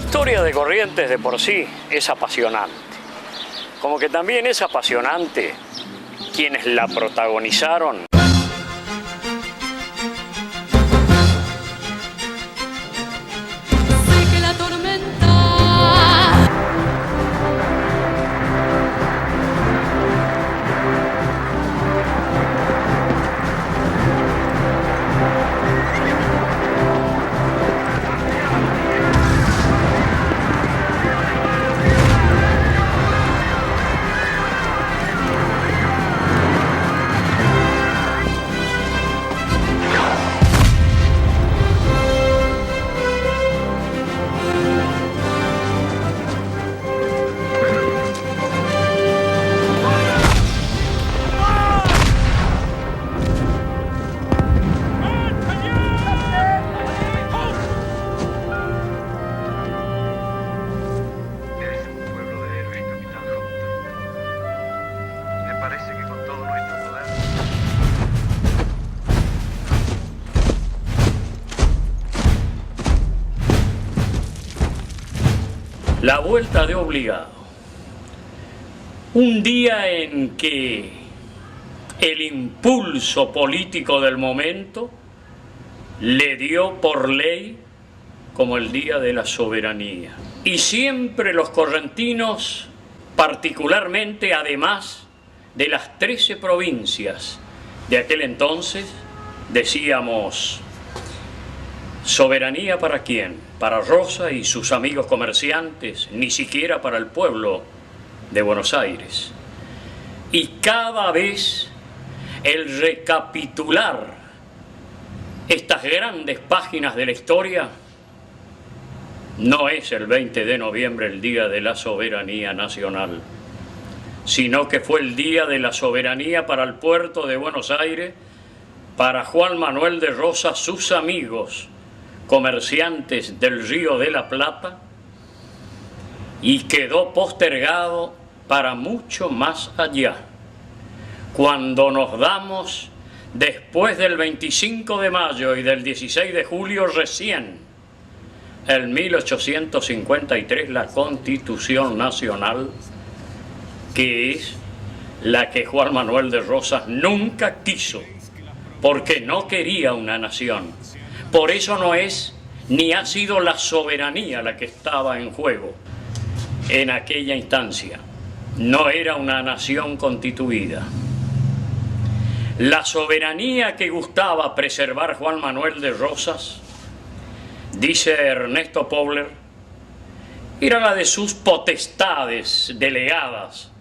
historia de Corrientes de por sí es apasionante. Como que también es apasionante quienes la protagonizaron. Sé que la tormenta La vuelta de Obligado. Un día en que el impulso político del momento le dio por ley como el Día de la Soberanía. Y siempre los correntinos, particularmente además de las 13 provincias de aquel entonces, decíamos: ¿soberanía para quién? Para Rosa y sus amigos comerciantes, ni siquiera para el pueblo de Buenos Aires. Y cada vez el recapitular estas grandes páginas de la historia, no es el 20 de noviembre el Día de la Soberanía Nacional, sino que fue el Día de la Soberanía para el puerto de Buenos Aires, para Juan Manuel de Rosas, sus amigos comerciantes del Río de la Plata, y quedó postergado para mucho más allá, cuando nos damos después del 25 de mayo y del 16 de julio recién, en 1853, la Constitución Nacional, que es la que Juan Manuel de Rosas nunca quiso, porque no quería una nación. Por eso no es ni ha sido la soberanía la que estaba en juego en aquella instancia. No era una nación constituida. La soberanía que gustaba preservar Juan Manuel de Rosas, dice Ernesto Pobler, era la de sus potestades delegadas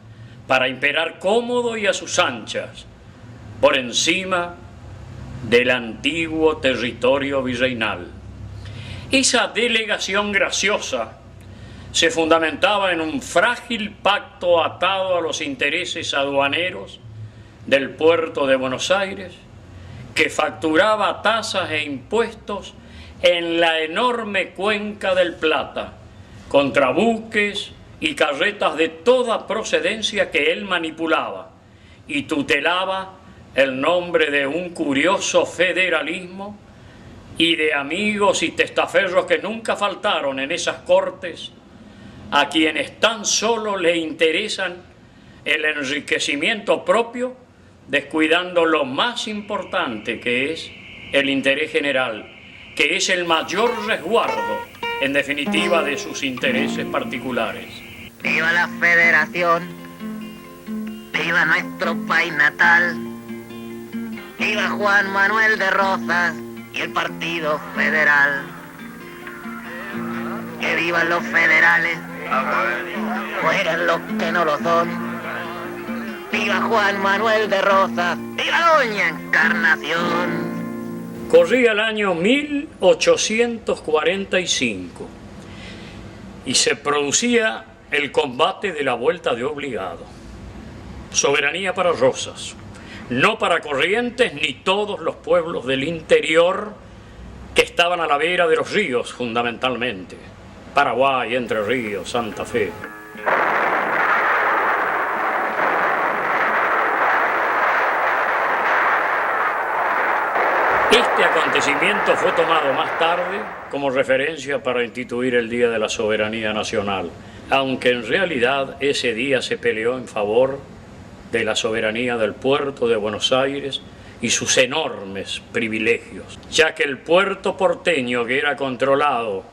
para imperar cómodo y a sus anchas por encima del antiguo territorio virreinal. Esa delegación graciosa se fundamentaba en un frágil pacto atado a los intereses aduaneros del puerto de Buenos Aires, que facturaba tasas e impuestos en la enorme cuenca del Plata, contra buques y carretas de toda procedencia que él manipulaba y tutelaba el nombre de un curioso federalismo y de amigos y testaferros que nunca faltaron en esas cortes, a quienes tan solo le interesan el enriquecimiento propio, descuidando lo más importante, que es el interés general, que es el mayor resguardo, en definitiva, de sus intereses particulares. ¡Viva la Federación! ¡Viva nuestro país natal! ¡Viva Juan Manuel de Rosas y el Partido Federal! ¡Que vivan los federales! ¡Fueran los que no lo son! ¡Viva Juan Manuel de Rosas! ¡Viva Doña Encarnación! Corría el año 1845 y se producía el combate de la Vuelta de Obligado. Soberanía para Rosas, no para Corrientes ni todos los pueblos del interior que estaban a la vera de los ríos, fundamentalmente. Paraguay, Entre Ríos, Santa Fe. Este acontecimiento fue tomado más tarde como referencia para instituir el Día de la Soberanía Nacional, aunque en realidad ese día se peleó en favor de la soberanía del puerto de Buenos Aires y sus enormes privilegios, ya que el puerto porteño, que era controlado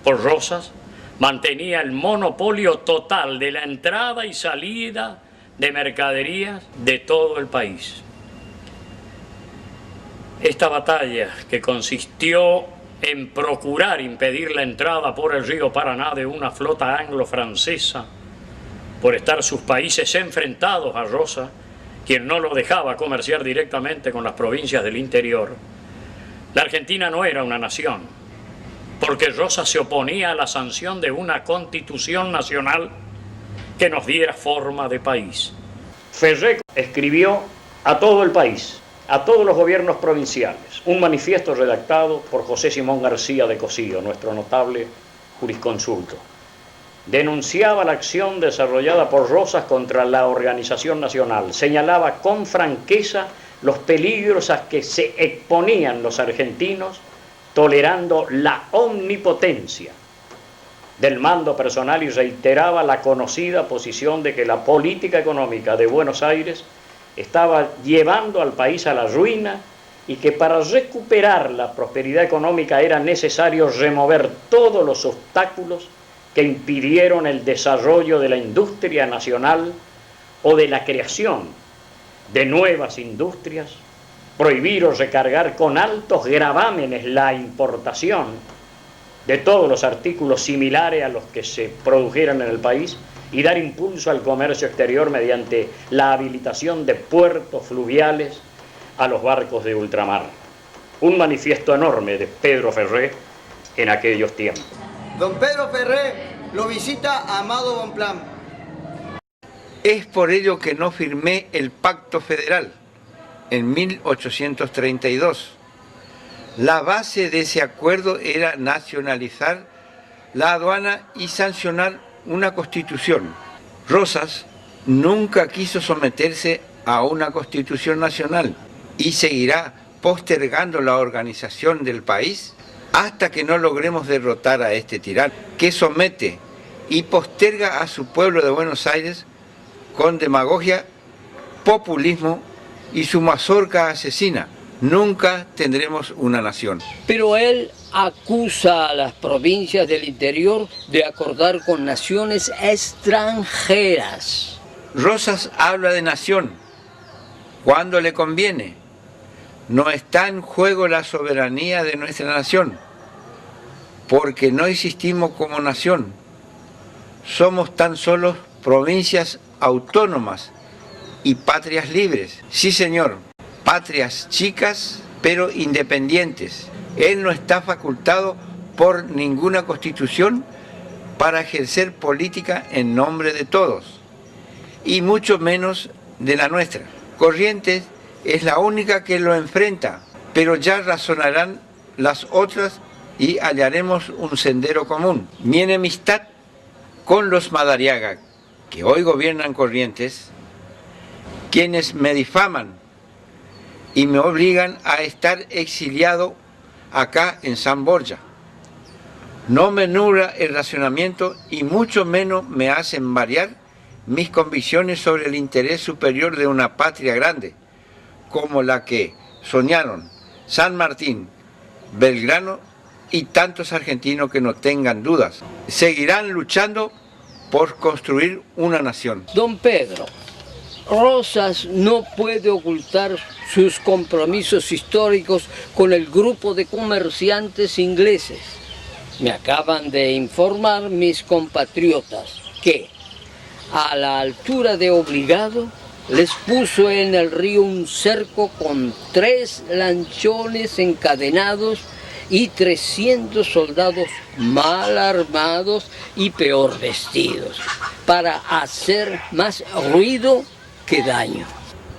por Rosas, mantenía el monopolio total de la entrada y salida de mercaderías de todo el país. Esta batalla, que consistió en procurar impedir la entrada por el río Paraná de una flota anglo-francesa, por estar sus países enfrentados a Rosas, quien no lo dejaba comerciar directamente con las provincias del interior, la Argentina no era una nación, porque Rosas se oponía a la sanción de una constitución nacional que nos diera forma de país. Ferré escribió a todo el país, a todos los gobiernos provinciales, un manifiesto redactado por José Simón García de Cosío, nuestro notable jurisconsulto. Denunciaba la acción desarrollada por Rosas contra la organización nacional, señalaba con franqueza los peligros a que se exponían los argentinos, tolerando la omnipotencia del mando personal, y reiteraba la conocida posición de que la política económica de Buenos Aires estaba llevando al país a la ruina y que para recuperar la prosperidad económica era necesario remover todos los obstáculos que impidieron el desarrollo de la industria nacional o de la creación de nuevas industrias, prohibir o recargar con altos gravámenes la importación de todos los artículos similares a los que se produjeran en el país y dar impulso al comercio exterior mediante la habilitación de puertos fluviales a los barcos de ultramar. Un manifiesto enorme de Pedro Ferré en aquellos tiempos. Don Pedro Ferré lo visita Amado Bonpland. Es por ello que no firmé el Pacto Federal en 1832. La base de ese acuerdo era nacionalizar la aduana y sancionar una constitución. Rosas nunca quiso someterse a una constitución nacional y seguirá postergando la organización del país hasta que no logremos derrotar a este tirano, que somete y posterga a su pueblo de Buenos Aires con demagogia, populismo y su mazorca asesina. Nunca tendremos una nación. Pero él acusa a las provincias del interior de acordar con naciones extranjeras. Rosas habla de nación cuando le conviene. No está en juego la soberanía de nuestra nación, porque no existimos como nación. Somos tan solo provincias autónomas y patrias libres. Sí, señor, patrias chicas, pero independientes. Él no está facultado por ninguna constitución para ejercer política en nombre de todos, y mucho menos de la nuestra. Corrientes es la única que lo enfrenta, pero ya razonarán las otras y hallaremos un sendero común. Mi enemistad con los Madariaga, que hoy gobiernan Corrientes, quienes me difaman y me obligan a estar exiliado acá en San Borja, no me nubla el razonamiento y mucho menos me hacen variar mis convicciones sobre el interés superior de una patria grande, como la que soñaron San Martín, Belgrano y tantos argentinos que no tengan dudas. Seguirán luchando por construir una nación. Don Pedro, Rosas no puede ocultar sus compromisos históricos con el grupo de comerciantes ingleses. Me acaban de informar mis compatriotas que, a la altura de Obligado, les puso en el río un cerco con 3 lanchones encadenados y 300 soldados mal armados y peor vestidos, para hacer más ruido que daño.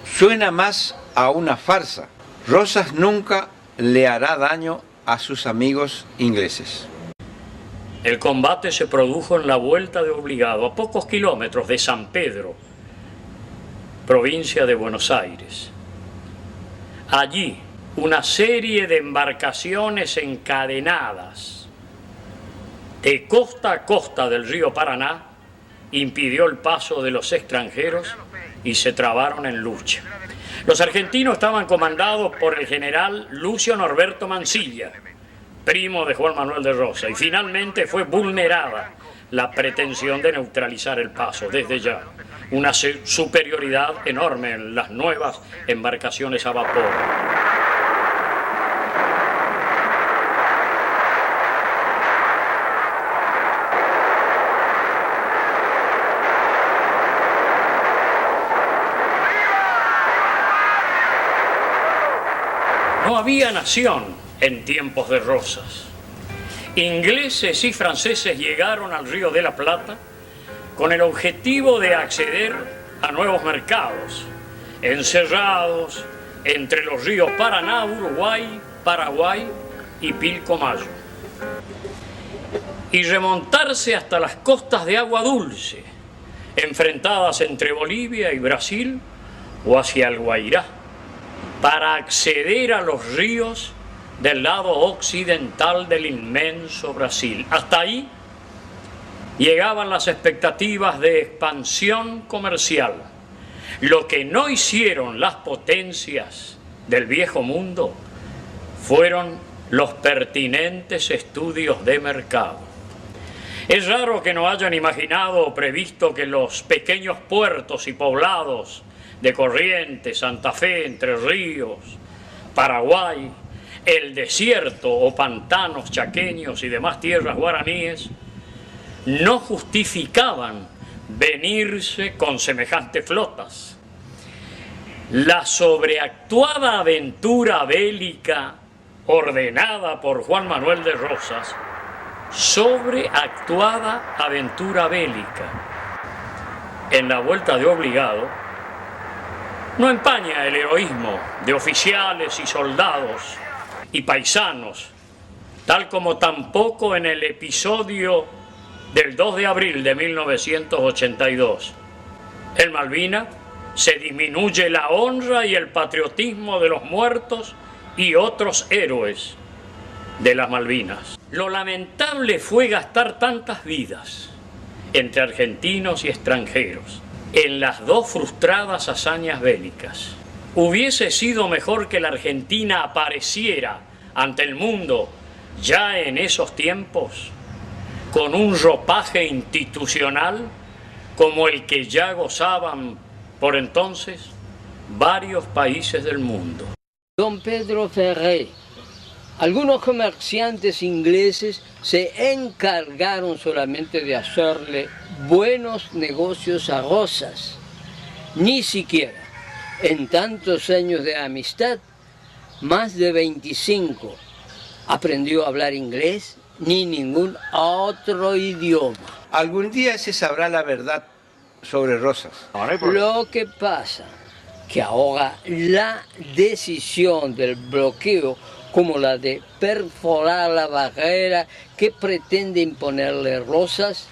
Suena más a una farsa. Rosas nunca le hará daño a sus amigos ingleses. El combate se produjo en la Vuelta de Obligado, a pocos kilómetros de San Pedro, provincia de Buenos Aires. Allí, una serie de embarcaciones encadenadas de costa a costa del río Paraná impidió el paso de los extranjeros y se trabaron en lucha. Los argentinos estaban comandados por el general Lucio Norberto Mansilla, primo de Juan Manuel de Rosas, y finalmente fue vulnerada la pretensión de neutralizar el paso desde ya. Una superioridad enorme en las nuevas embarcaciones a vapor. No había nación en tiempos de Rosas. Ingleses y franceses llegaron al Río de la Plata con el objetivo de acceder a nuevos mercados, encerrados entre los ríos Paraná, Uruguay, Paraguay y Pilcomayo, y remontarse hasta las costas de agua dulce, enfrentadas entre Bolivia y Brasil o hacia el Guairá, para acceder a los ríos del lado occidental del inmenso Brasil. Hasta ahí llegaban las expectativas de expansión comercial. Lo que no hicieron las potencias del viejo mundo fueron los pertinentes estudios de mercado. Es raro que no hayan imaginado o previsto que los pequeños puertos y poblados de Corrientes, Santa Fe, Entre Ríos, Paraguay, el desierto o pantanos chaqueños y demás tierras guaraníes no justificaban venirse con semejantes flotas. La sobreactuada aventura bélica ordenada por Juan Manuel de Rosas, sobreactuada aventura bélica, en la vuelta de obligado, no empaña el heroísmo de oficiales y soldados y paisanos, tal como tampoco en el episodio del 2 de abril de 1982. En Malvinas se disminuye la honra y el patriotismo de los muertos y otros héroes de las Malvinas. Lo lamentable fue gastar tantas vidas entre argentinos y extranjeros en las dos frustradas hazañas bélicas. Hubiese sido mejor que la Argentina apareciera ante el mundo ya en esos tiempos con un ropaje institucional como el que ya gozaban por entonces varios países del mundo. Don Pedro Ferré, algunos comerciantes ingleses se encargaron solamente de hacerle buenos negocios a Rosas. Ni siquiera en tantos años de amistad, más de 25, aprendió a hablar inglés ni ningún otro idioma. Algún día se sabrá la verdad sobre Rosas. Lo que pasa que ahora la decisión del bloqueo, como la de perforar la barrera que pretende imponerle Rosas,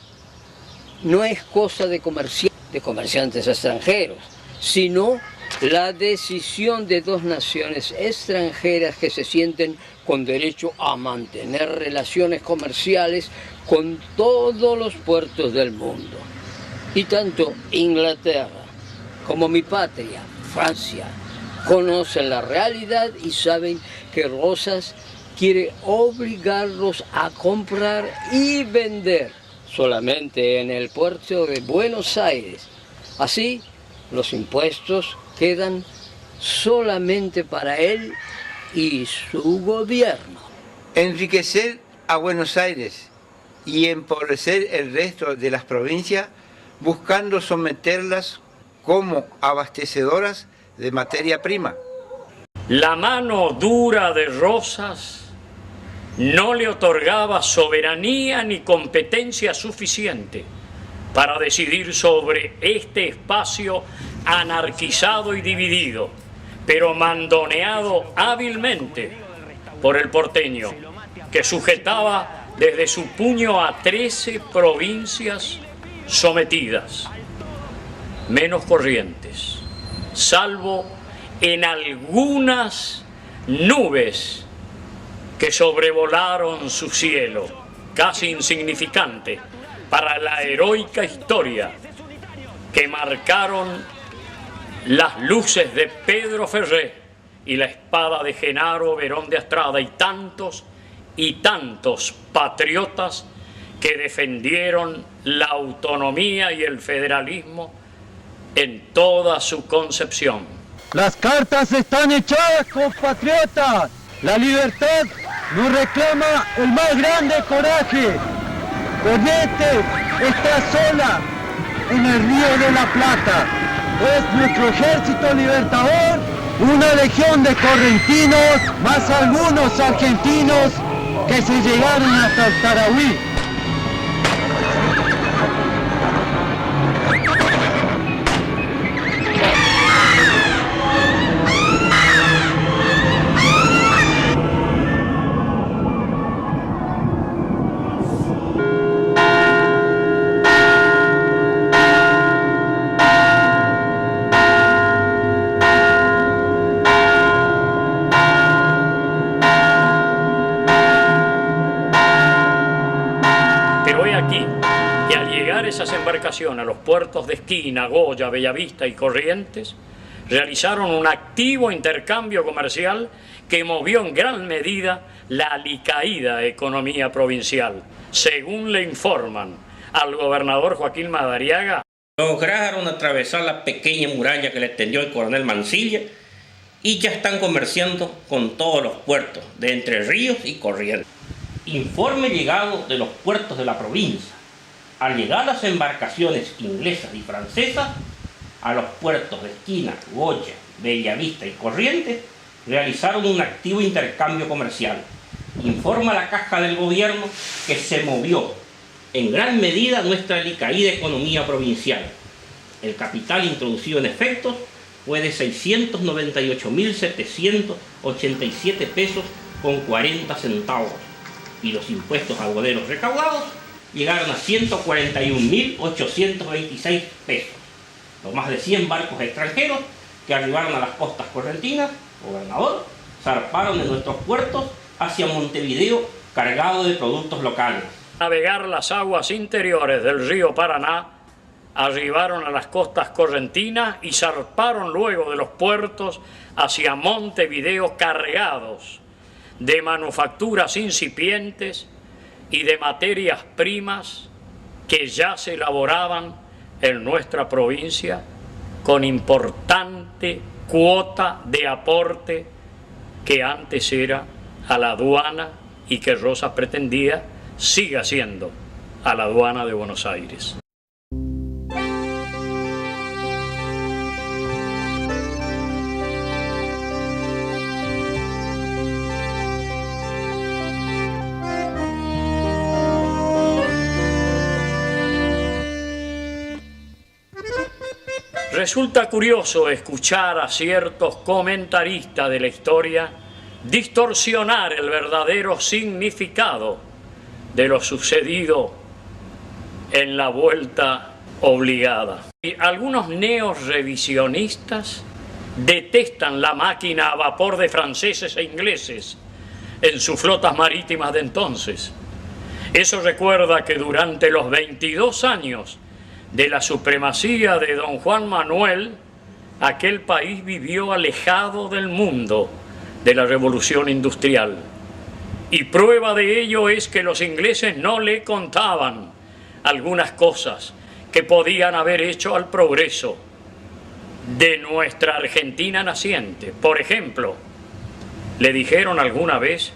no es cosa de comerciantes extranjeros, sino la decisión de dos naciones extranjeras que se sienten con derecho a mantener relaciones comerciales con todos los puertos del mundo. Y tanto Inglaterra como mi patria, Francia, conocen la realidad y saben que Rosas quiere obligarlos a comprar y vender solamente en el puerto de Buenos Aires. Así, los impuestos quedan solamente para él y su gobierno. Enriquecer a Buenos Aires y empobrecer el resto de las provincias, buscando someterlas como abastecedoras de materia prima. La mano dura de Rosas no le otorgaba soberanía ni competencia suficiente para decidir sobre este espacio anarquizado y dividido, pero mandoneado hábilmente por el porteño, que sujetaba desde su puño a 13 provincias sometidas, menos corrientes, salvo en algunas nubes que sobrevolaron su cielo, casi insignificante para la heroica historia que marcaron las luces de Pedro Ferré y la espada de Genaro Verón de Astrada y tantos patriotas que defendieron la autonomía y el federalismo en toda su concepción. Las cartas están echadas, compatriotas. La libertad nos reclama el más grande coraje. Corrientes está sola en el río de la Plata. Es nuestro ejército libertador, una legión de correntinos, más algunos argentinos que se llegaron hasta el Tarahui. Esas embarcaciones a los puertos de Esquina, Goya, Bellavista y Corrientes realizaron un activo intercambio comercial que movió en gran medida la alicaída economía provincial. Según le informan al gobernador Joaquín Madariaga, lograron atravesar la pequeña muralla que le tendió el coronel Mansilla y ya están comerciando con todos los puertos de Entre Ríos y Corrientes. Informe llegado de los puertos de la provincia. Al llegar las embarcaciones inglesas y francesas a los puertos de Esquina, Goya, Bellavista y Corrientes, realizaron un activo intercambio comercial. Informa la Caja del Gobierno que se movió en gran medida nuestra alicaída economía provincial. El capital introducido en efectos fue de 698.787 pesos con 40 centavos y los impuestos aduaneros recaudados llegaron a 141.826 pesos. Los más de 100 barcos extranjeros que arribaron a las costas correntinas, gobernador, zarparon de nuestros puertos hacia Montevideo cargados de productos locales. Navegar las aguas interiores del río Paraná, arribaron a las costas correntinas y zarparon luego de los puertos hacia Montevideo cargados de manufacturas incipientes y de materias primas que ya se elaboraban en nuestra provincia con importante cuota de aporte que antes era a la aduana y que Rosas pretendía siga siendo a la aduana de Buenos Aires. Resulta curioso escuchar a ciertos comentaristas de la historia distorsionar el verdadero significado de lo sucedido en la vuelta obligada. Y algunos neorrevisionistas detestan la máquina a vapor de franceses e ingleses en sus flotas marítimas de entonces. Eso recuerda que durante los 22 años de la supremacía de don Juan Manuel, aquel país vivió alejado del mundo de la revolución industrial. Y prueba de ello es que los ingleses no le contaban algunas cosas que podían haber hecho al progreso de nuestra Argentina naciente. Por ejemplo, le dijeron alguna vez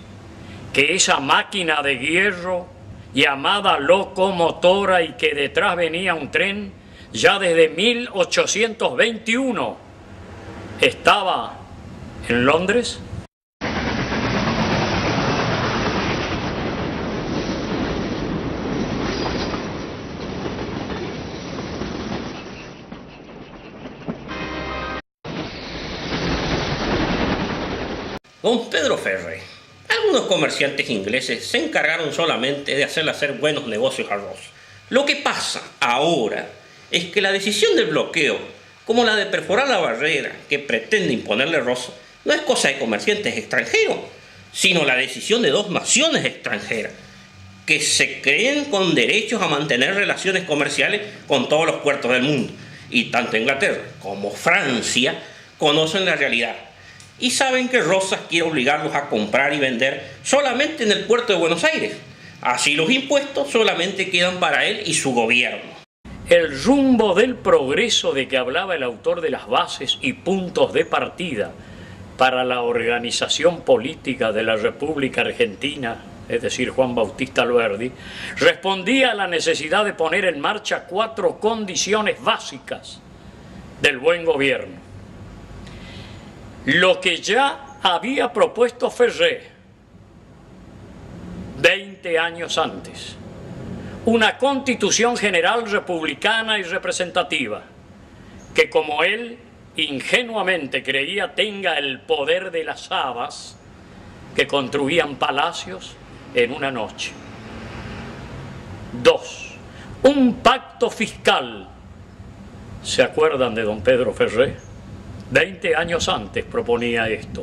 que esa máquina de hierro llamada locomotora y que detrás venía un tren, ya desde 1821 estaba en Londres. Don Pedro Ferré. Algunos comerciantes ingleses se encargaron solamente de hacerle hacer buenos negocios a Rosas. Lo que pasa ahora es que la decisión del bloqueo, como la de perforar la barrera que pretende imponerle Rosas, no es cosa de comerciantes extranjeros, sino la decisión de dos naciones extranjeras que se creen con derechos a mantener relaciones comerciales con todos los puertos del mundo. Y tanto Inglaterra como Francia conocen la realidad y saben que Rosas quiere obligarlos a comprar y vender solamente en el puerto de Buenos Aires. Así los impuestos solamente quedan para él y su gobierno. El rumbo del progreso de que hablaba el autor de las bases y puntos de partida para la organización política de la República Argentina, es decir, Juan Bautista Alberdi, respondía a la necesidad de poner en marcha 4 condiciones básicas del buen gobierno. Lo que ya había propuesto Ferré 20 años antes, una constitución general republicana y representativa, que como él ingenuamente creía tenga el poder de las habas que construían palacios en una noche. 2. Un pacto fiscal. ¿Se acuerdan de don Pedro Ferré? 20 años antes proponía esto.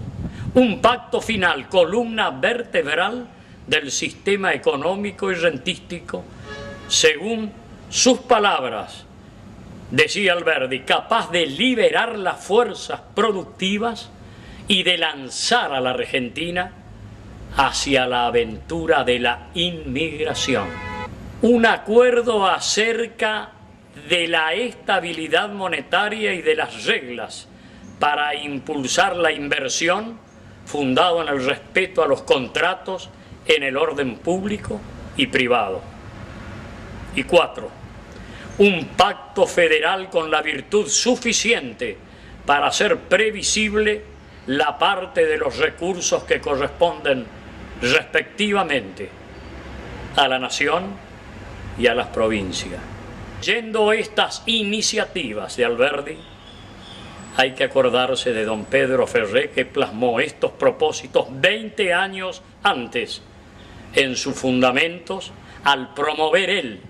Un pacto final, columna vertebral del sistema económico y rentístico, según sus palabras, decía Alberdi, capaz de liberar las fuerzas productivas y de lanzar a la Argentina hacia la aventura de la inmigración. Un acuerdo acerca de la estabilidad monetaria y de las reglas para impulsar la inversión, fundado en el respeto a los contratos, en el orden público y privado. Y 4. Un pacto federal con la virtud suficiente para hacer previsible la parte de los recursos que corresponden respectivamente a la nación y a las provincias. Yendo estas iniciativas de Alberdi, hay que acordarse de don Pedro Ferré, que plasmó estos propósitos 20 años antes en sus fundamentos al promover él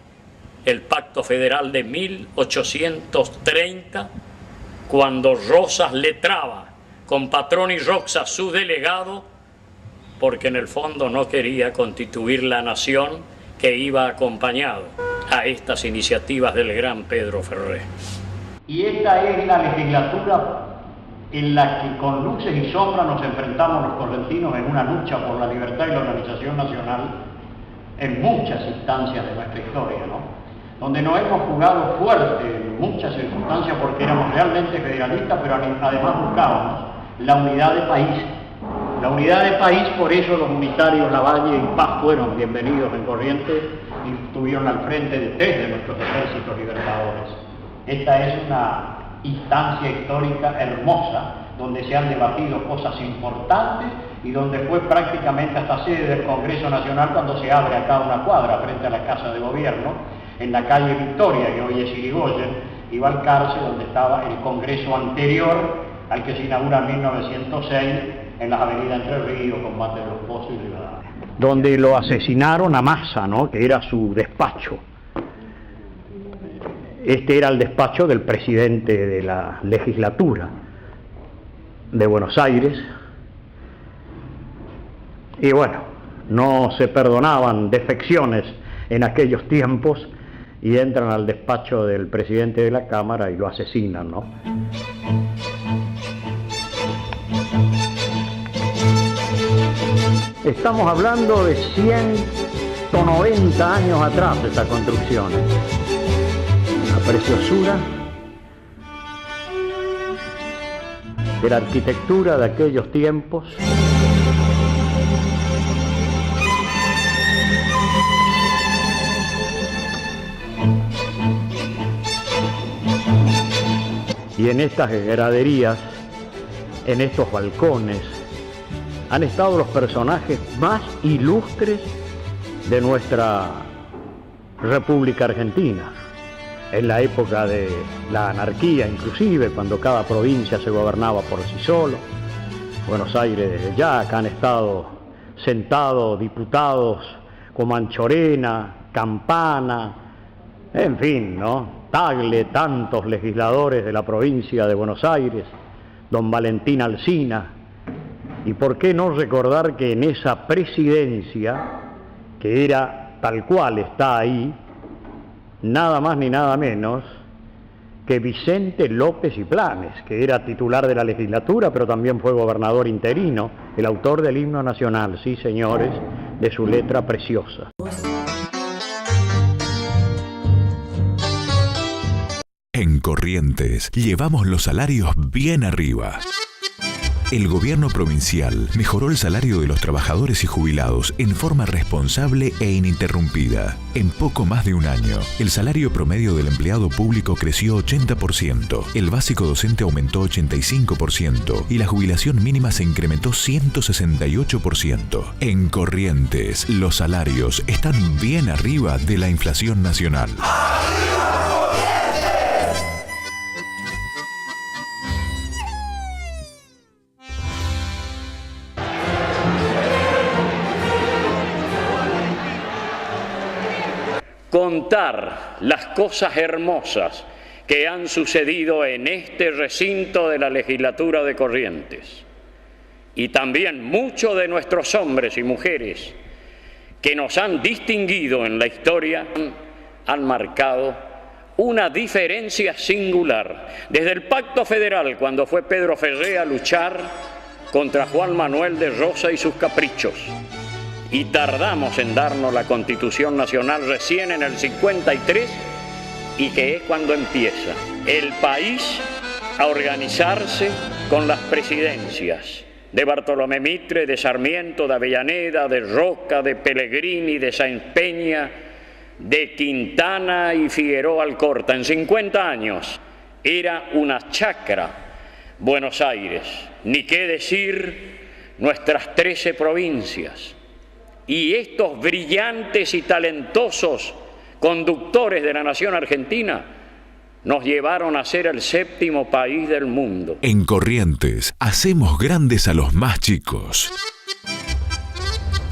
el Pacto Federal de 1830, cuando Rosas le traba con Patrón y Roxas su delegado, porque en el fondo no quería constituir la nación que iba acompañado a estas iniciativas del gran Pedro Ferré. Y esta es la legislatura en la que con luces y sombras nos enfrentamos los correntinos en una lucha por la libertad y la organización nacional en muchas instancias de nuestra historia, ¿no? Donde nos hemos jugado fuerte en muchas circunstancias porque éramos realmente federalistas, pero además buscábamos la unidad de país. La unidad de país, por eso los unitarios Lavalle y Paz fueron bienvenidos en Corrientes y estuvieron al frente de 3 de nuestros ejércitos libertadores. Esta es una instancia histórica hermosa, donde se han debatido cosas importantes y donde fue prácticamente hasta sede del Congreso Nacional cuando se abre acá una cuadra frente a la Casa de Gobierno, en la calle Victoria, que hoy es Irigoyen, y Balcarce, donde estaba el Congreso anterior al que se inaugura en 1906 en las avenidas Entre Ríos, Combate de los Pozos y Rivadavia. Donde lo asesinaron a Massa, ¿no?, que era su despacho. Este era el despacho del presidente de la legislatura de Buenos Aires. Y bueno, no se perdonaban defecciones en aquellos tiempos y entran al despacho del presidente de la Cámara y lo asesinan, ¿no? Estamos hablando de 190 años atrás de esta construcción. La preciosura de la arquitectura de aquellos tiempos. Y en estas graderías, en estos balcones, han estado los personajes más ilustres de nuestra República Argentina, en la época de la anarquía inclusive, cuando cada provincia se gobernaba por sí solo. Buenos Aires desde ya, acá han estado sentados diputados como Anchorena, Campana, en fin, ¿no?, Tagle, tantos legisladores de la provincia de Buenos Aires, don Valentín Alsina, Y por qué no recordar que en esa presidencia, que era tal cual está ahí, nada más ni nada menos que Vicente López y Planes, que era titular de la legislatura, pero también fue gobernador interino, el autor del himno nacional, sí señores, de su letra preciosa. En Corrientes llevamos los salarios bien arriba. El gobierno provincial mejoró el salario de los trabajadores y jubilados en forma responsable e ininterrumpida. En poco más de un año, el salario promedio del empleado público creció 80%, el básico docente aumentó 85% y la jubilación mínima se incrementó 168%. En Corrientes, los salarios están bien arriba de la inflación nacional. Contar las cosas hermosas que han sucedido en este recinto de la legislatura de Corrientes y también muchos de nuestros hombres y mujeres que nos han distinguido en la historia han marcado una diferencia singular. Desde el Pacto Federal, cuando fue Pedro Ferré a luchar contra Juan Manuel de Rosas y sus caprichos, y tardamos en darnos la Constitución Nacional recién en el 53, y que es cuando empieza el país a organizarse con las presidencias de Bartolomé Mitre, de Sarmiento, de Avellaneda, de Roca, de Pellegrini, de Sáenz Peña, de Quintana y Figueroa Alcorta. En 50 años era una chacra Buenos Aires, ni qué decir nuestras 13 provincias. Y estos brillantes y talentosos conductores de la nación argentina nos llevaron a ser el 7º país del mundo. En Corrientes, hacemos grandes a los más chicos.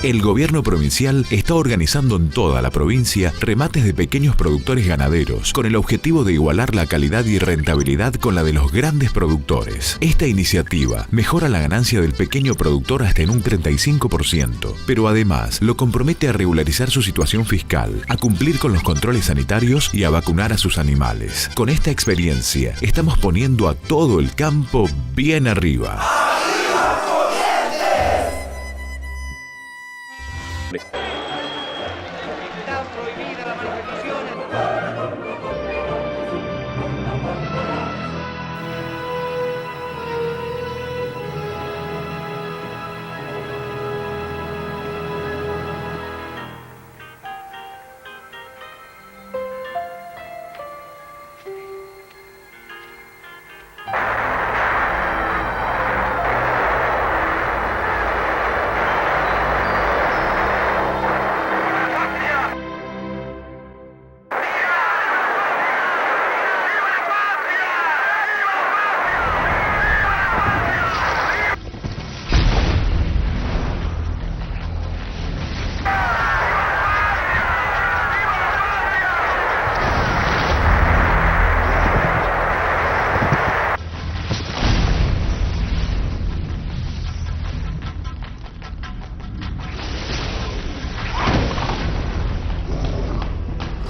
El gobierno provincial está organizando en toda la provincia remates de pequeños productores ganaderos con el objetivo de igualar la calidad y rentabilidad con la de los grandes productores. Esta iniciativa mejora la ganancia del pequeño productor hasta en un 35%, pero además lo compromete a regularizar su situación fiscal, a cumplir con los controles sanitarios y a vacunar a sus animales. Con esta experiencia estamos poniendo a todo el campo bien arriba.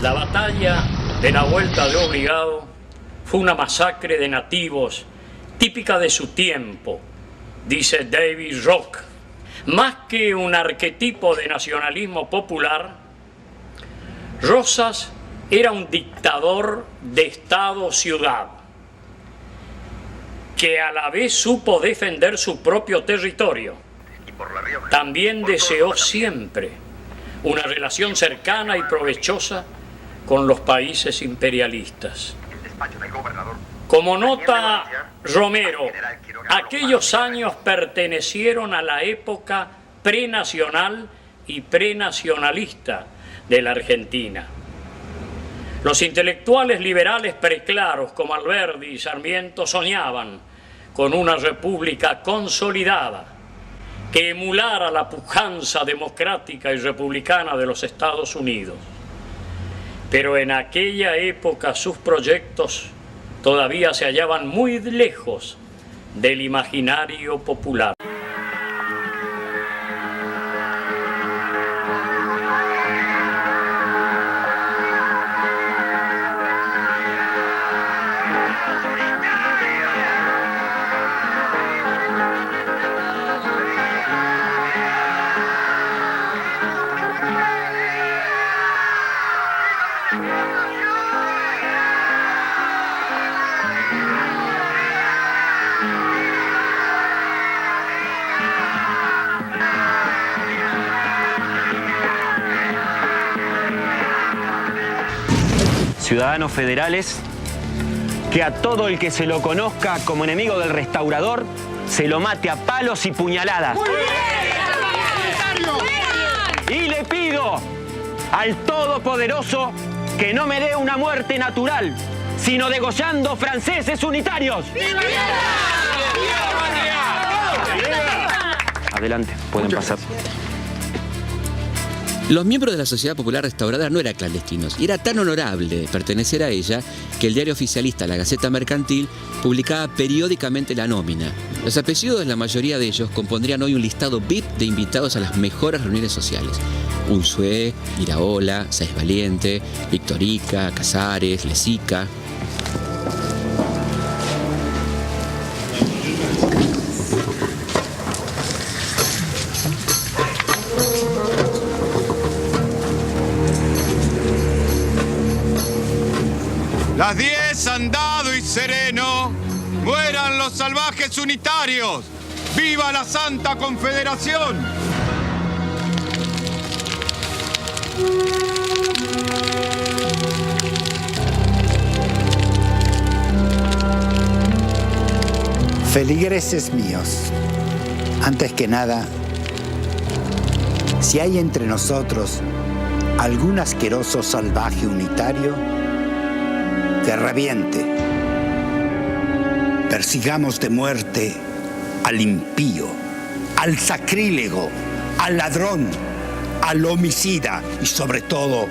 La batalla de la Vuelta de Obligado fue una masacre de nativos típica de su tiempo, dice David Rock. Más que un arquetipo de nacionalismo popular, Rosas era un dictador de Estado-ciudad, que a la vez supo defender su propio territorio. También deseó siempre una relación cercana y provechosa con los países imperialistas. Como nota Romero, aquellos años pertenecieron a la época prenacional y prenacionalista de la Argentina. Los intelectuales liberales preclaros como Alberdi y Sarmiento soñaban con una república consolidada que emulara la pujanza democrática y republicana de los Estados Unidos. Pero en aquella época sus proyectos todavía se hallaban muy lejos del imaginario popular. Ciudadanos federales, que a todo el que se lo conozca como enemigo del restaurador, se lo mate a palos y puñaladas. Y le pido al Todopoderoso que no me dé una muerte natural, sino degollando franceses unitarios. Adelante, pueden pasar. Los miembros de la Sociedad Popular Restauradora no eran clandestinos y era tan honorable pertenecer a ella que el diario oficialista La Gaceta Mercantil publicaba periódicamente la nómina. Los apellidos de la mayoría de ellos compondrían hoy un listado VIP de invitados a las mejores reuniones sociales. Unzué, Iraola, Sáez Valiente, Victorica, Casares, Lesica. Las 10 han dado y sereno, mueran los salvajes unitarios, ¡viva la Santa Confederación! Feligreses míos, antes que nada, si hay entre nosotros algún asqueroso salvaje unitario, que reviente. Persigamos de muerte al impío, al sacrílego, al ladrón, al homicida y sobre todo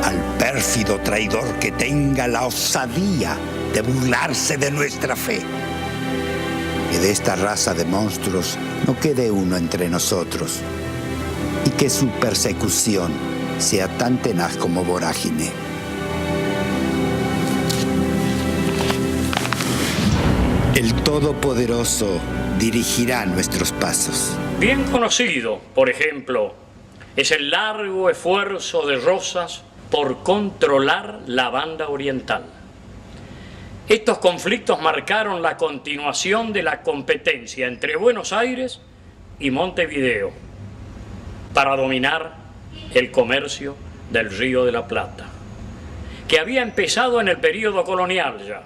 al pérfido traidor que tenga la osadía de burlarse de nuestra fe. Que de esta raza de monstruos no quede uno entre nosotros y que su persecución sea tan tenaz como vorágine. El Todopoderoso dirigirá nuestros pasos. Bien conocido, por ejemplo, es el largo esfuerzo de Rosas por controlar la banda oriental. Estos conflictos marcaron la continuación de la competencia entre Buenos Aires y Montevideo para dominar el comercio del Río de la Plata, que había empezado en el período colonial ya.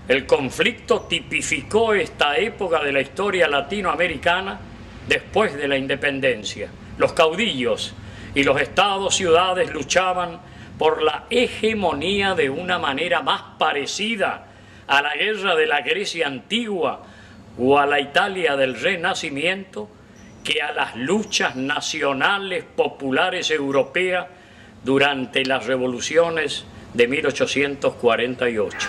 El conflicto tipificó esta época de la historia latinoamericana después de la independencia. Los caudillos y los estados-ciudades luchaban por la hegemonía de una manera más parecida a la guerra de la Grecia antigua o a la Italia del Renacimiento que a las luchas nacionales populares europeas durante las revoluciones de 1848.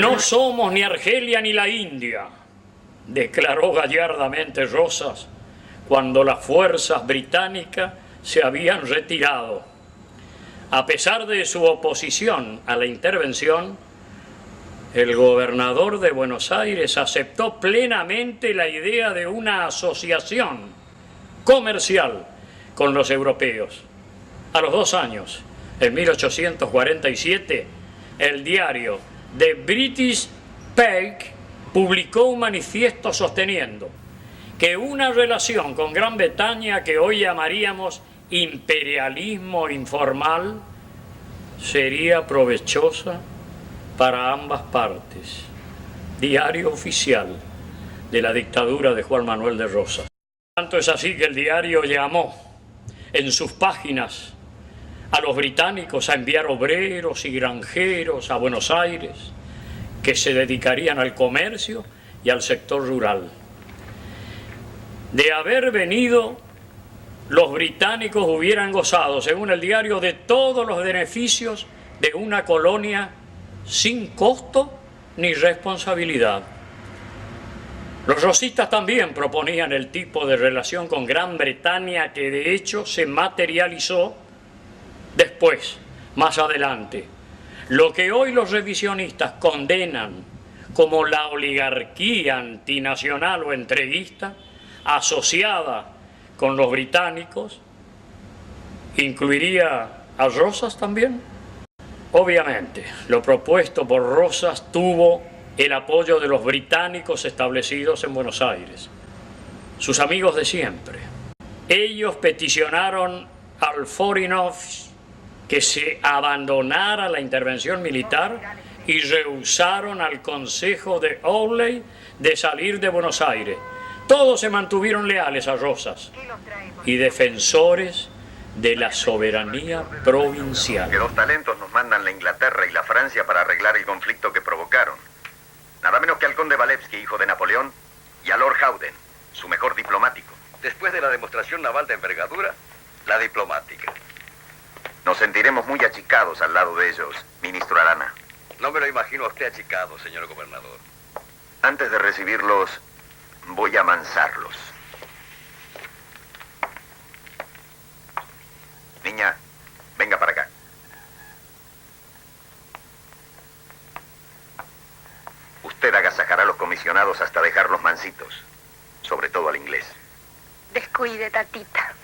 No somos ni Argelia ni la India, declaró gallardamente Rosas cuando las fuerzas británicas se habían retirado. A pesar de su oposición a la intervención, el gobernador de Buenos Aires aceptó plenamente la idea de una asociación comercial con los europeos. A los 2 años, en 1847, el diario The British Pike publicó un manifiesto sosteniendo que una relación con Gran Bretaña que hoy llamaríamos imperialismo informal sería provechosa para ambas partes. Diario oficial de la dictadura de Juan Manuel de Rosas. Tanto es así que el diario llamó en sus páginas a los británicos a enviar obreros y granjeros a Buenos Aires que se dedicarían al comercio y al sector rural. De haber venido, los británicos hubieran gozado, según el diario, de todos los beneficios de una colonia sin costo ni responsabilidad. Los rosistas también proponían el tipo de relación con Gran Bretaña que de hecho se materializó después, más adelante. Lo que hoy los revisionistas condenan como la oligarquía antinacional o entreguista asociada con los británicos, ¿incluiría a Rosas también? Obviamente, lo propuesto por Rosas tuvo el apoyo de los británicos establecidos en Buenos Aires, sus amigos de siempre. Ellos peticionaron al Foreign Office que se abandonara la intervención militar y rehusaron al Consejo de Olney de salir de Buenos Aires. Todos se mantuvieron leales a Rosas y defensores de la soberanía provincial. Que dos talentos nos mandan la Inglaterra y la Francia para arreglar el conflicto que provocaron. Nada menos que al conde Walewski, hijo de Napoleón, y a Lord Howden, su mejor diplomático. Después de la demostración naval de envergadura, la diplomática. Nos sentiremos muy achicados al lado de ellos, ministro Arana. No me lo imagino a usted achicado, señor gobernador. Antes de recibirlos, voy a amansarlos. Niña, venga para acá. Usted agasajará a los comisionados hasta dejarlos mansitos, sobre todo al inglés. Descuide, tatita.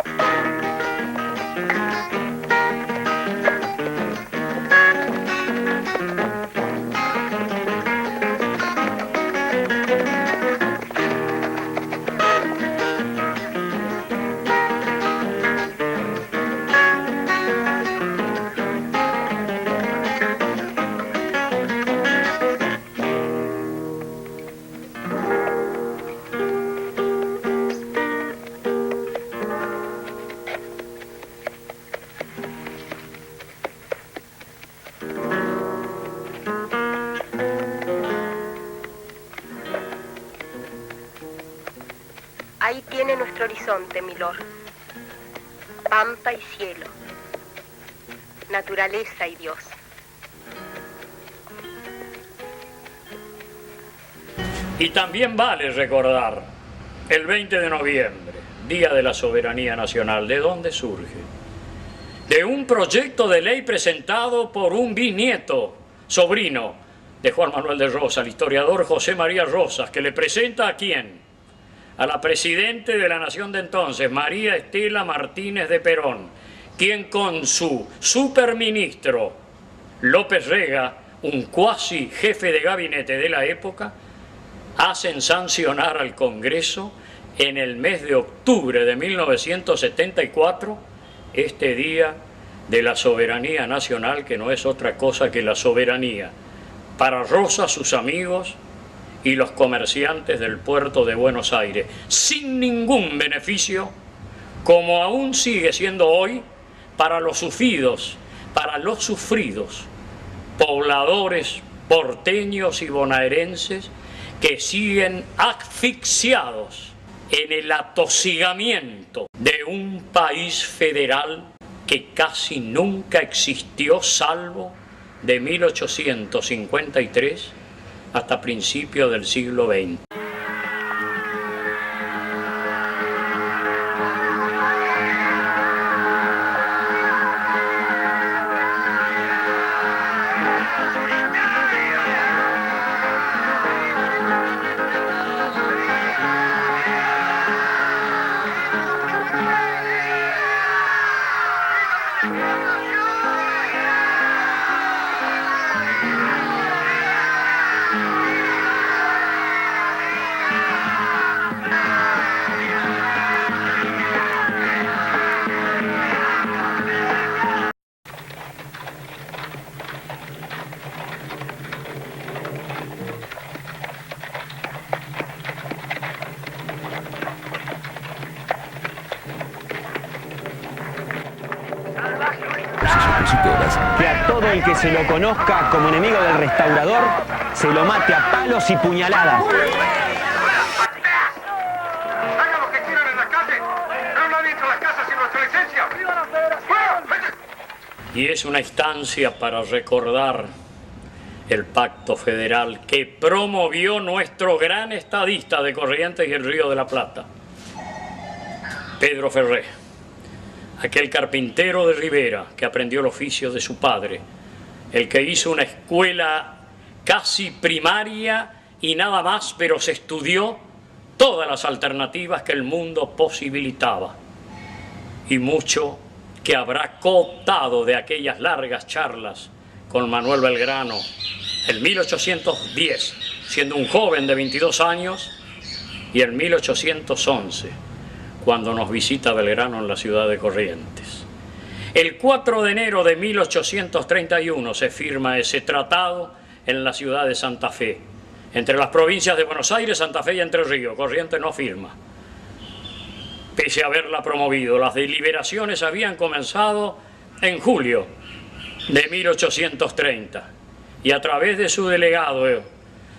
Ahí tiene nuestro horizonte, milord. Pampa y cielo. Naturaleza y Dios. Y también vale recordar el 20 de noviembre, Día de la Soberanía Nacional. ¿De dónde surge? De un proyecto de ley presentado por un bisnieto, sobrino de Juan Manuel de Rosas, el historiador José María Rosas, que le presenta ¿a quién? A la presidente de la nación de entonces, María Estela Martínez de Perón, quien con su superministro López Rega, un cuasi jefe de gabinete de la época, hacen sancionar al Congreso en el mes de octubre de 1974 este Día de la Soberanía Nacional, que no es otra cosa que la soberanía para Rosas, sus amigos y los comerciantes del puerto de Buenos Aires, sin ningún beneficio, como aún sigue siendo hoy para los sufridos, pobladores porteños y bonaerenses que siguen asfixiados en el atosigamiento de un país federal que casi nunca existió, salvo de 1853 hasta principios del siglo XX. Que a todo el que se lo conozca como enemigo del restaurador se lo mate a palos y puñaladas. Hagan lo que quieran en la calle, pero nadie entra a las casas sin nuestra licencia. ¡Viva la Federación! Y es una instancia para recordar el pacto federal que promovió nuestro gran estadista de Corrientes y el Río de la Plata, Pedro Ferré, aquel carpintero de Rivera que aprendió el oficio de su padre, el que hizo una escuela casi primaria y nada más, pero se estudió todas las alternativas que el mundo posibilitaba, y mucho que habrá cooptado de aquellas largas charlas con Manuel Belgrano en 1810, siendo un joven de 22 años, y en 1811, cuando nos visita Belgrano en la ciudad de Corrientes. El 4 de enero de 1831 se firma ese tratado en la ciudad de Santa Fe, entre las provincias de Buenos Aires, Santa Fe y Entre Ríos. Corrientes no firma, pese a haberla promovido. Las deliberaciones habían comenzado en julio de 1830 y a través de su delegado,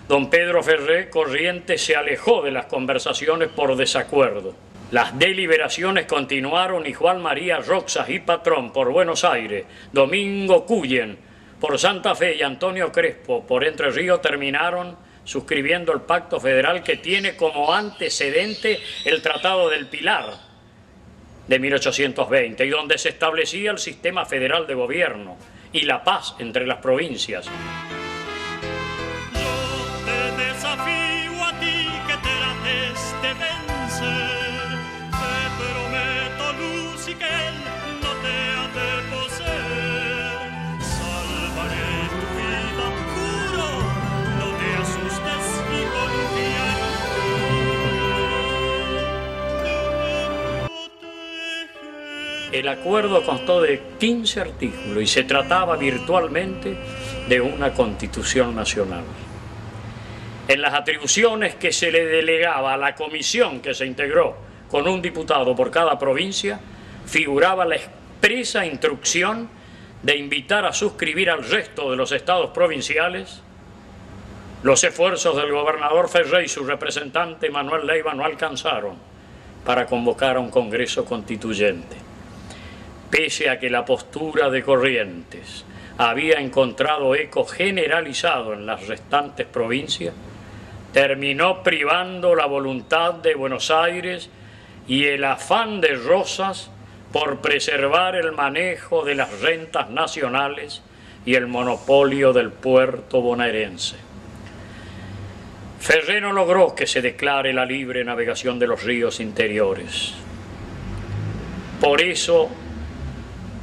don Pedro Ferré, Corrientes se alejó de las conversaciones por desacuerdo. Las deliberaciones continuaron y Juan María Roxas y Patrón por Buenos Aires, Domingo Cullen por Santa Fe y Antonio Crespo por Entre Ríos terminaron suscribiendo el pacto federal que tiene como antecedente el Tratado del Pilar de 1820 y donde se establecía el sistema federal de gobierno y la paz entre las provincias. Yo te desafío a ti que trates de vencer. Te prometo, luz, y que él no te ha de poseer. Salvaré tu vida, juro, no te asustes y confía en mí. El acuerdo constó de 15 artículos y se trataba virtualmente de una constitución nacional. En las atribuciones que se le delegaba a la comisión que se integró con un diputado por cada provincia, figuraba la expresa instrucción de invitar a suscribir al resto de los estados provinciales. Los esfuerzos del gobernador Ferré y su representante Manuel Leiva no alcanzaron para convocar a un congreso constituyente. Pese a que la postura de Corrientes había encontrado eco generalizado en las restantes provincias, terminó privando la voluntad de Buenos Aires y el afán de Rosas por preservar el manejo de las rentas nacionales y el monopolio del puerto bonaerense. Ferré no logró que se declare la libre navegación de los ríos interiores. Por eso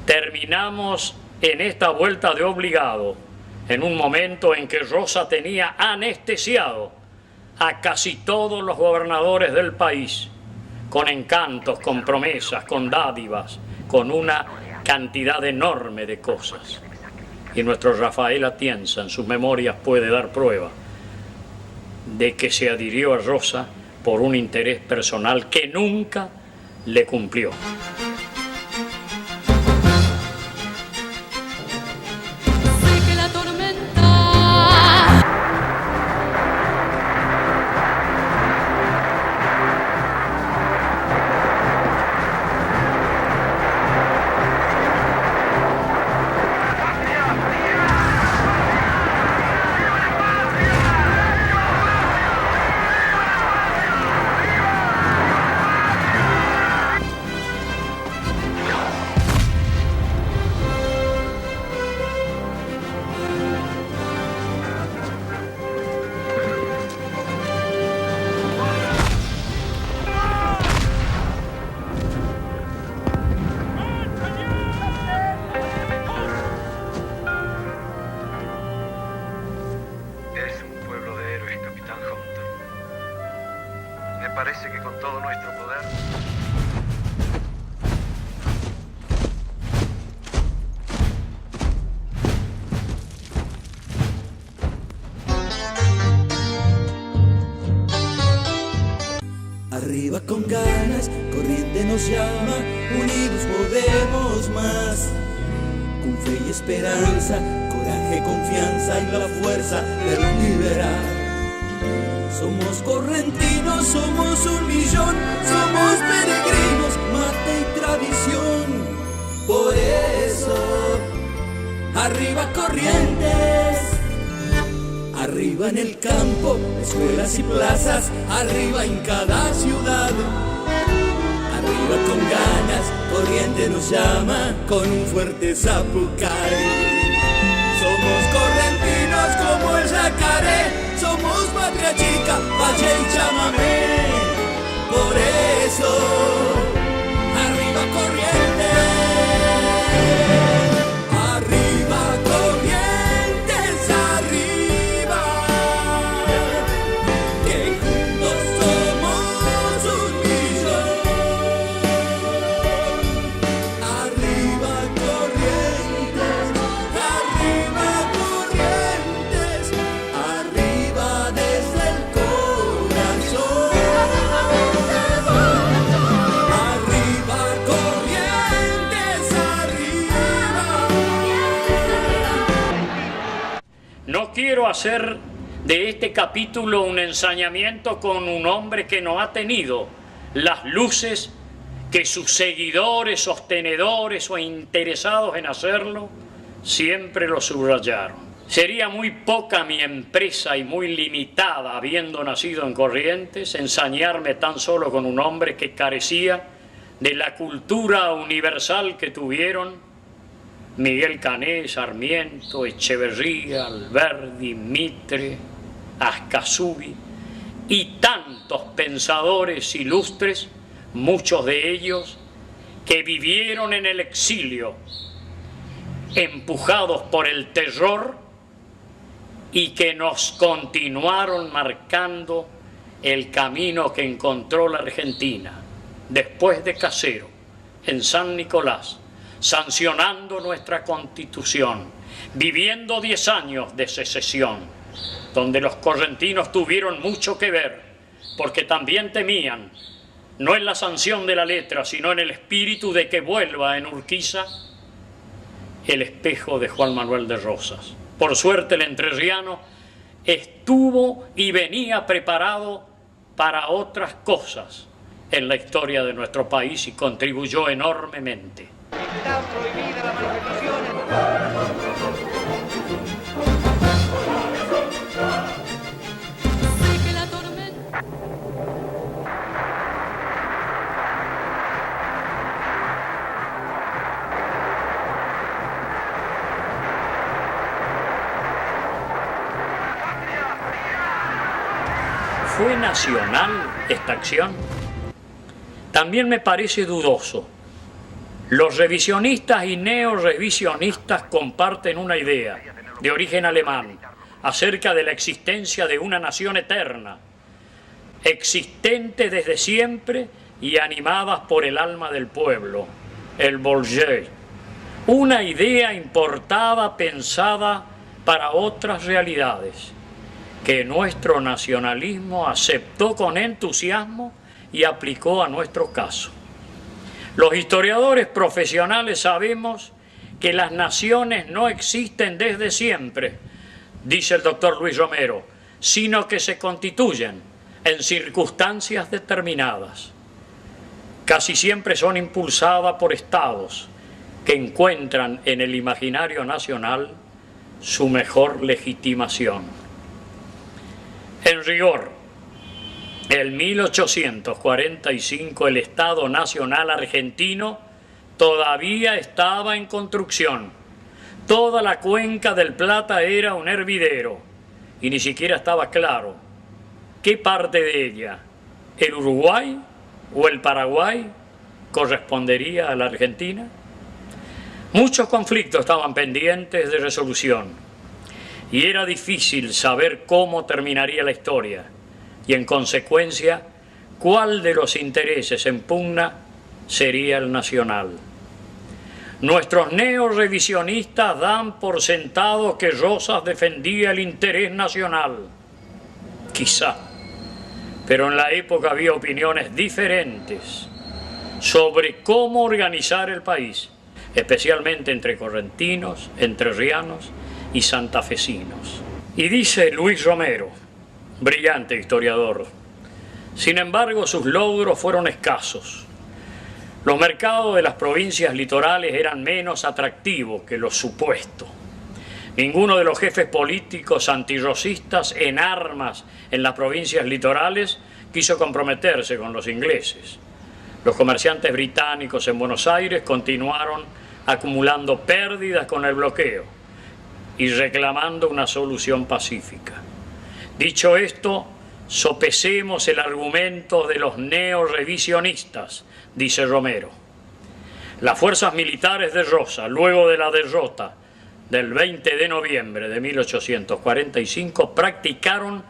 terminamos en esta vuelta de obligado, en un momento en que Rosa tenía anestesiado a casi todos los gobernadores del país, con encantos, con promesas, con dádivas, con una cantidad enorme de cosas. Y nuestro Rafael Atienza en sus memorias puede dar prueba de que se adhirió a Rosa por un interés personal que nunca le cumplió. Parece que con todo nuestro poder... Arriba con ganas, Corrientes nos llama, unidos podemos más. Con fe y esperanza, coraje, confianza y la fuerza de liberar. Somos correntinos, somos 1 millón, somos peregrinos, mate y tradición. Por eso, arriba Corrientes. Arriba en el campo, escuelas y plazas, arriba en cada ciudad. Arriba con ganas, Corrientes nos llama con un fuerte zapucay. Somos correntinos como el yacaré, somos patria chica, valle y chamamé. Por eso, arriba Corrientes, arriba Corrientes, arriba, que juntos somos un millón. Arriba Corrientes, arriba desde el corazón. Arriba Corrientes, arriba. No quiero hacer de este capítulo un ensañamiento con un hombre que no ha tenido las luces que sus seguidores, sostenedores o interesados en hacerlo siempre lo subrayaron. Sería muy poca mi empresa y muy limitada, habiendo nacido en Corrientes, ensañarme tan solo con un hombre que carecía de la cultura universal que tuvieron Miguel Cané, Sarmiento, Echeverría, Alberdi, Mitre, Ascasubi y tantos pensadores ilustres, muchos de ellos que vivieron en el exilio, empujados por el terror y que nos continuaron marcando el camino que encontró la Argentina después de Casero, en San Nicolás, sancionando nuestra Constitución, viviendo 10 años de secesión, donde los correntinos tuvieron mucho que ver, porque también temían, no en la sanción de la letra, sino en el espíritu de que vuelva en Urquiza el espejo de Juan Manuel de Rosas. Por suerte el entrerriano estuvo y venía preparado para otras cosas en la historia de nuestro país y contribuyó enormemente. Está prohibida la manifestación. ¿Fue nacional esta acción? También me parece dudoso. Los revisionistas y neorevisionistas comparten una idea de origen alemán acerca de la existencia de una nación eterna, existente desde siempre y animada por el alma del pueblo, el Volkswagen. Una idea importada, pensada para otras realidades, que nuestro nacionalismo aceptó con entusiasmo y aplicó a nuestro caso. Los historiadores profesionales sabemos que las naciones no existen desde siempre, dice el doctor Luis Romero, sino que se constituyen en circunstancias determinadas. Casi siempre son impulsadas por estados que encuentran en el imaginario nacional su mejor legitimación. En rigor, en 1845 el Estado Nacional Argentino todavía estaba en construcción. Toda la cuenca del Plata era un hervidero y ni siquiera estaba claro qué parte de ella, el Uruguay o el Paraguay, correspondería a la Argentina. Muchos conflictos estaban pendientes de resolución y era difícil saber cómo terminaría la historia y, en consecuencia, cuál de los intereses en pugna sería el nacional. Nuestros neorevisionistas dan por sentado que Rosas defendía el interés nacional. Quizá, pero en la época había opiniones diferentes sobre cómo organizar el país, especialmente entre correntinos, entrerrianos y santafesinos. Y dice Luis Romero, brillante historiador, sin embargo sus logros fueron escasos. Los mercados de las provincias litorales eran menos atractivos que los supuestos. Ninguno de los jefes políticos antirrosistas en armas en las provincias litorales quiso comprometerse con los ingleses. Los comerciantes británicos en Buenos Aires continuaron acumulando pérdidas con el bloqueo y reclamando una solución pacífica. Dicho esto, sopesemos el argumento de los neorevisionistas, dice Romero. Las fuerzas militares de Rosas, luego de la derrota del 20 de noviembre de 1845, practicaron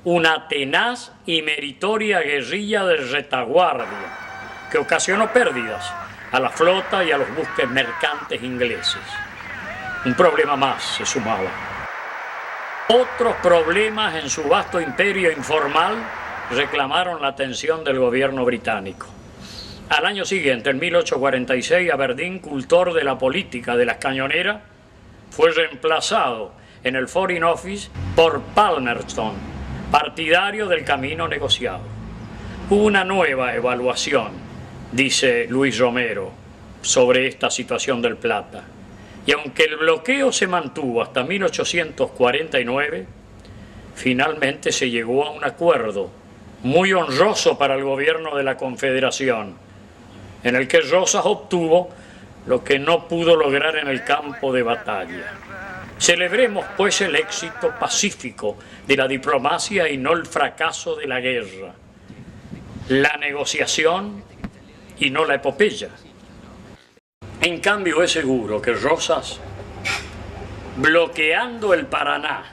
una tenaz y meritoria guerrilla de retaguardia que ocasionó pérdidas a la flota y a los buques mercantes ingleses. Un problema más se sumaba. Otros problemas en su vasto imperio informal reclamaron la atención del gobierno británico. Al año siguiente, en 1846, Aberdeen, cultor de la política de las cañoneras, fue reemplazado en el Foreign Office por Palmerston, partidario del camino negociado. Hubo una nueva evaluación, dice Luis Romero, sobre esta situación del Plata. Y aunque el bloqueo se mantuvo hasta 1849, finalmente se llegó a un acuerdo muy honroso para el gobierno de la Confederación, en el que Rosas obtuvo lo que no pudo lograr en el campo de batalla. Celebremos pues el éxito pacífico de la diplomacia y no el fracaso de la guerra, la negociación y no la epopeya. En cambio, es seguro que Rosas, bloqueando el Paraná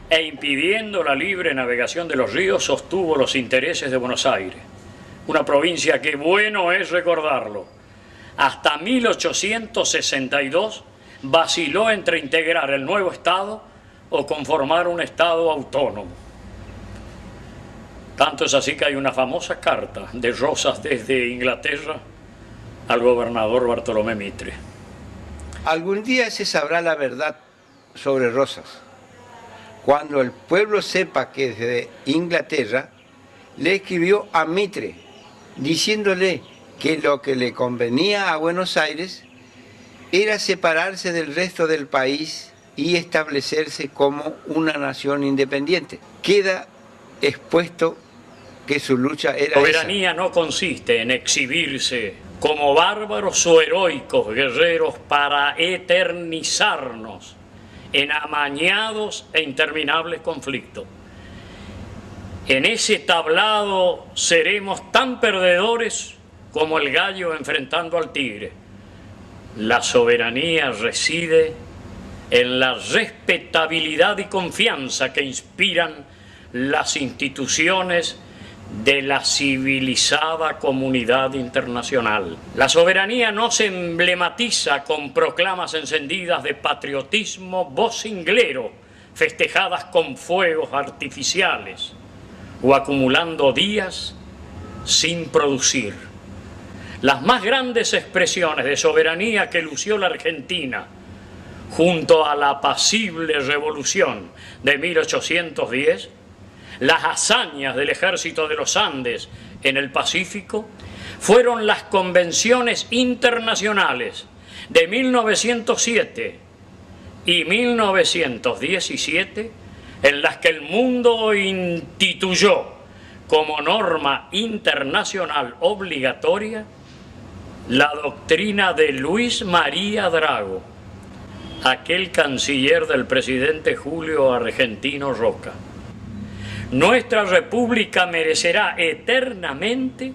e impidiendo la libre navegación de los ríos, sostuvo los intereses de Buenos Aires, una provincia que, bueno es recordarlo, hasta 1862 vaciló entre integrar el nuevo Estado o conformar un Estado autónomo. Tanto es así que hay una famosa carta de Rosas desde Inglaterra al gobernador Bartolomé Mitre. Algún día se sabrá la verdad sobre Rosas. Cuando el pueblo sepa que desde Inglaterra le escribió a Mitre, diciéndole que lo que le convenía a Buenos Aires era separarse del resto del país y establecerse como una nación independiente. Queda expuesto que su lucha era soberanía no consiste en exhibirse como bárbaros o heroicos guerreros para eternizarnos en amañados e interminables conflictos. En ese tablado seremos tan perdedores como el gallo enfrentando al tigre. La soberanía reside en la respetabilidad y confianza que inspiran las instituciones de la civilizada comunidad internacional. La soberanía no se emblematiza con proclamas encendidas de patriotismo vocinglero, festejadas con fuegos artificiales o acumulando días sin producir. Las más grandes expresiones de soberanía que lució la Argentina junto a la apacible revolución de 1810, las hazañas del ejército de los Andes en el Pacífico, fueron las convenciones internacionales de 1907 y 1917, en las que el mundo instituyó como norma internacional obligatoria la doctrina de Luis María Drago, aquel canciller del presidente Julio Argentino Roca. Nuestra república merecerá eternamente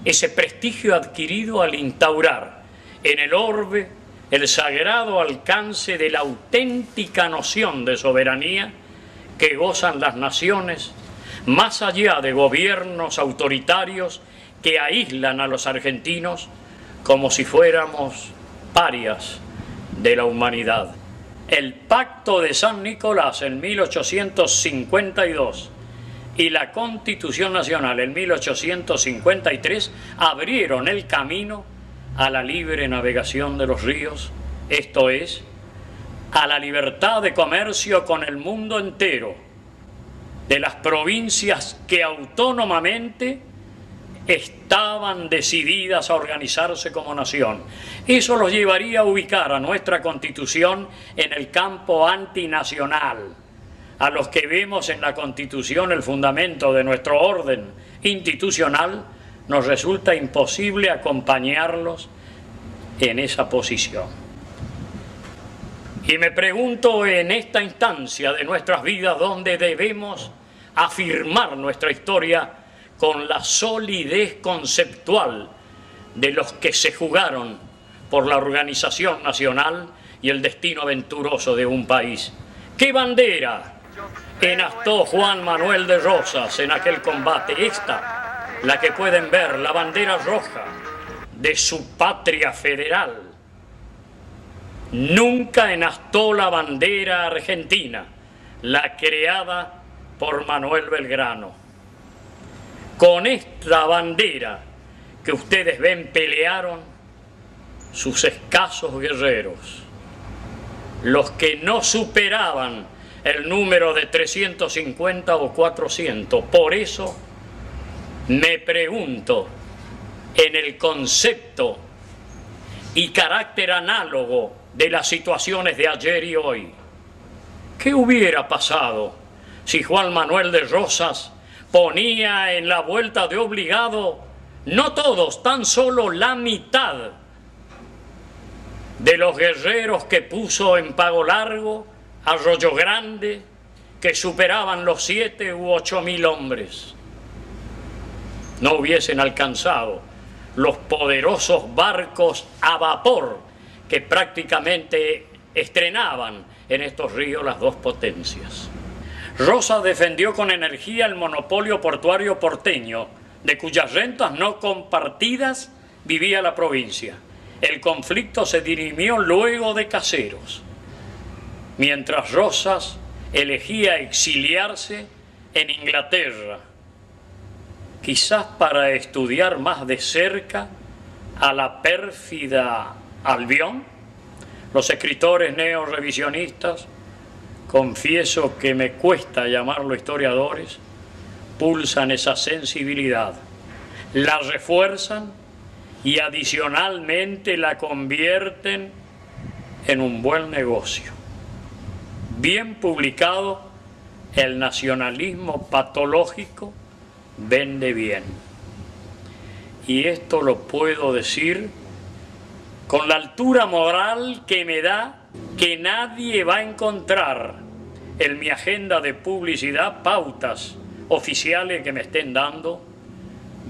ese prestigio adquirido al instaurar en el orbe el sagrado alcance de la auténtica noción de soberanía que gozan las naciones, más allá de gobiernos autoritarios que aíslan a los argentinos como si fuéramos parias de la humanidad. El Pacto de San Nicolás en 1852 y la Constitución Nacional en 1853 abrieron el camino a la libre navegación de los ríos, esto es, a la libertad de comercio con el mundo entero, de las provincias que autónomamente estaban decididas a organizarse como nación. Eso los llevaría a ubicar a nuestra Constitución en el campo antinacional. A los que vemos en la Constitución el fundamento de nuestro orden institucional, nos resulta imposible acompañarlos en esa posición. Y me pregunto en esta instancia de nuestras vidas donde debemos afirmar nuestra historia con la solidez conceptual de los que se jugaron por la organización nacional y el destino aventuroso de un país. ¿Qué bandera enastó Juan Manuel de Rosas en aquel combate? Esta, la que pueden ver, la bandera roja de su patria federal. Nunca enastó la bandera argentina, la creada por Manuel Belgrano. Con esta bandera que ustedes ven pelearon sus escasos guerreros, los que no superaban el número de 350 o 400. Por eso me pregunto, en el concepto y carácter análogo de las situaciones de ayer y hoy, ¿qué hubiera pasado si Juan Manuel de Rosas ponía en la vuelta de obligado, no todos, tan solo la mitad de los guerreros que puso en Pago Largo, Arroyo Grande, que superaban los 7 u 8.000 hombres? No hubiesen alcanzado los poderosos barcos a vapor que prácticamente estrenaban en estos ríos las dos potencias. Rosas defendió con energía el monopolio portuario porteño, de cuyas rentas no compartidas vivía la provincia. El conflicto se dirimió luego de Caseros, mientras Rosas elegía exiliarse en Inglaterra, quizás para estudiar más de cerca a la pérfida Albión. Los escritores neorrevisionistas, confieso que me cuesta llamarlo historiadores, pulsan esa sensibilidad, la refuerzan y adicionalmente la convierten en un buen negocio. Bien publicado, el nacionalismo patológico vende bien. Y esto lo puedo decir con la altura moral que me da que nadie va a encontrar en mi agenda de publicidad pautas oficiales que me estén dando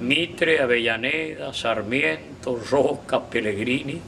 Mitre, Avellaneda, Sarmiento, Roca, Pellegrini,